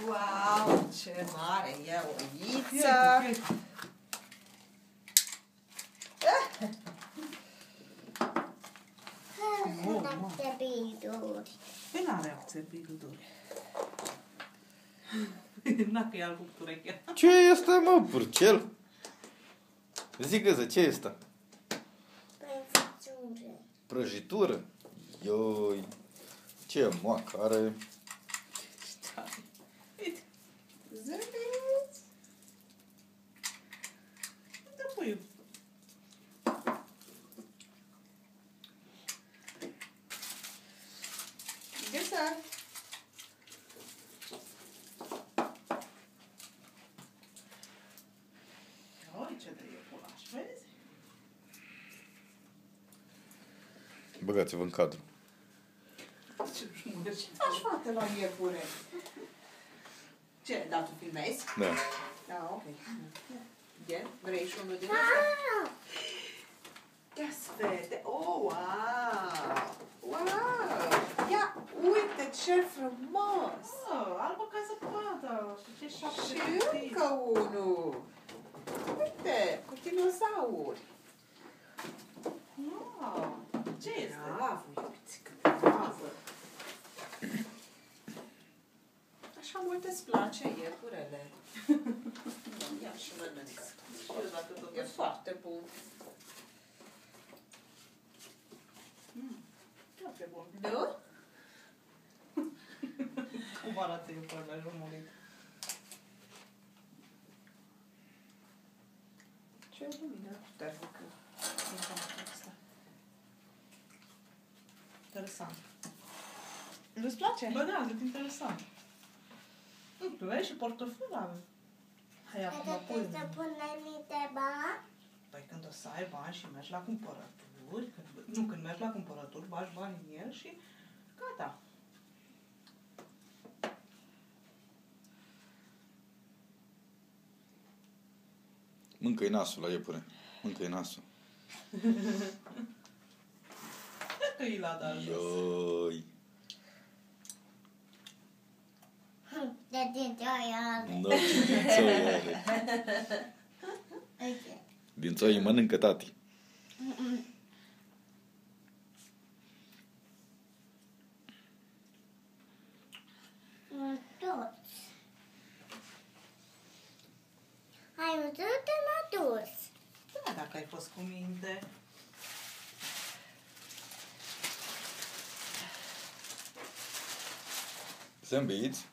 Wow, ce mare e oiță! Păi n-are țepiduri. N-a că i-a rupt urechea. Ce este, mă, purcel? Zică-ți, ce este? Prăjitură. Prăjitură? Ioi, ce moacă are. Uite, Zâmbiți! dă puiul. Găsă! Oi, ce de iepuraș, vezi? Băgați-vă în cadru. Ce frumos. Ce faci, fată, la iepure? Ce, da, tu filmezi? Da. Da, ok. Ia, vrei și unul din ăsta? Ia fete! Oh, wow! Wow! Ia, uite ce frumos! Albă ca zăpadă. Și ce șapte Și de încă unul! Uite, cu dinozauri! Wow. Ce este? Bravo, iubițică, bravo! Așa mult îți place iepurele. Ia și mănâncă. Și eu dacă tot E foarte bun. foarte bun. Nu? Cum arată iepurele la jumătate? Ce lumină puternică din camera asta. Interesant. Nu-ți place? Bă, da, sunt interesant. Tu vezi și portofel avem. Hai acum Dacă pui. să punem niște bani, Păi când o să ai bani și mergi la cumpărături, când mergi la cumpărături, bagi bani în el și gata. Mâncă-i nasul la iepure. Mâncă-i nasul. Că i l-a dat jos. Ioi. de dinți aia are. Nu, ce dințoi are. Uite. Dințoi îi mănâncă tati. Toți. Ai văzut? Te-am adus. Da, dacă ai fost cu minte. Zâmbiți?